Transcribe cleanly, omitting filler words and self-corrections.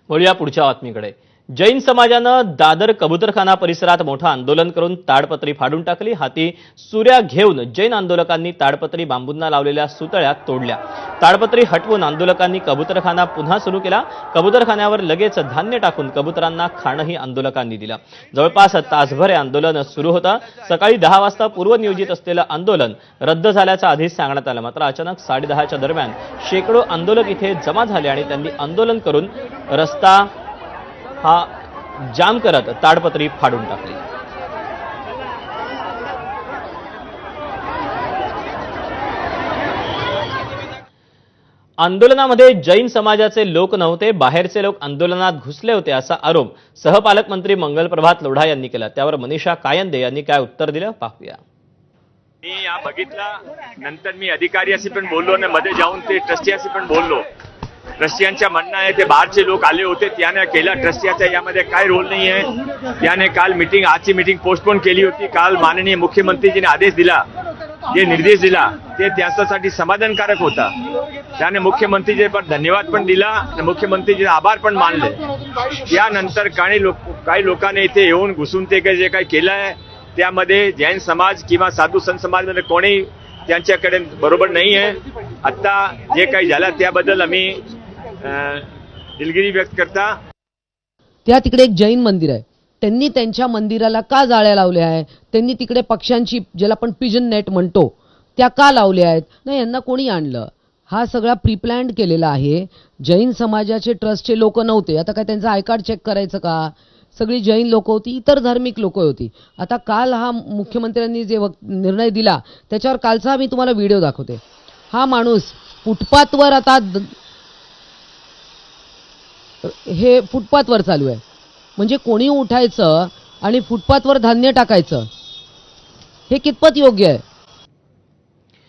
वळूया पुढच्या बातमीकडे। जैन समाजानं दादर कबूतरखाना परिसरात मोठं आंदोलन करून ताडपत्री फाडून टाकली। हाती सुऱ्या घेऊन जैन आंदोलकांनी ताडपत्री बांबूंना लावलेल्या सुतळ्या तोडल्या। ताडपत्री हटवून आंदोलकांनी कबूतरखाना पुन्हा सुरू केला। कबूतरखान्यावर लगेच धान्य टाकून कबूतरांना खाणंही आंदोलकांनी दिलं। जवळपास तासभर हे आंदोलन सुरू होतं। सकाळी 10 वाजता पूर्वनियोजित असलेलं आंदोलन रद्द झाल्याचं आधीच सांगण्यात आलं, मात्र अचानक 10:30च्या दरम्यान शेकडो आंदोलक इथे जमा झाले आणि त्यांनी आंदोलन करून रस्ता हा जाम करत ताडपत्री फाडून टाकली। आंदोलनामध्ये जैन समाजाचे लोक नव्हते, बाहेरचे लोक आंदोलनात घुसले होते असा आरोप सहपालकमंत्री मंगलप्रभात लोढा यांनी केला। त्यावर मनीषा कायंदे यांनी काय उत्तर दिलं पाहूया। मी या बघितला, नंतर मी अधिकाऱ्याशी पण बोललो आणि मध्ये जाऊन ते ट्रस्टियाशी पण बोललो। ट्रस्टियांच्या म्हणणं आहे ते बाहेरचे लोक आले होते, त्याने केला। ट्रस्टियाचा यामध्ये काय रोल नाही आहे। त्याने काल मीटिंग, आजची मीटिंग पोस्टपोन केली होती। काल माननीय मुख्यमंत्रीजीने आदेश दिला, जे निर्देश दिला ते त्यांच्यासाठी समाधानकारक होता। त्याने मुख्यमंत्रीजी पण धन्यवाद पण दिला आणि मुख्यमंत्रीजीचे आभार पण मानले। त्यानंतर काही लोकांनी इथे येऊन घुसून ते जे काही केलं आहे त्यामध्ये जैन समाज किंवा साधू संत समाजमध्ये कोणी त्यांच्याकडे बरोबर नाही आहे। आता जे काही झालं त्याबद्दल आम्ही दिलगिरी व्यक्त करता। त्या तिकडे एक जैन मंदिर आहे, त्यांनी त्यांच्या मंदिराला का जाळ्या लावल्या आहे? त्यांनी तिकडे पक्ष्यांची, ज्याला आपण पिजन नेट म्हणतो, त्या का लावल्या आहेत? नाही, यांना कोणी आणलं? हा सगळा प्रीप्लॅन्ड केलेला आहे। जैन समाजाचे ट्रस्टचे लोक नव्हते। आता काय त्यांचं आय कार्ड चेक करायचं का? सगळी जैन लोक होती, इतर धार्मिक लोक होती। आता काल हा मुख्यमंत्र्यांनी जे निर्णय दिला त्याच्यावर कालचा मी तुम्हाला व्हिडिओ दाखवते। हा माणूस फुटपाथवर, आता हे फुटपाथवर चालू आहे, म्हणजे कोणी उठायचं आणि फुटपाथवर धान्य टाकायचं, हे कितपत योग्य आहे?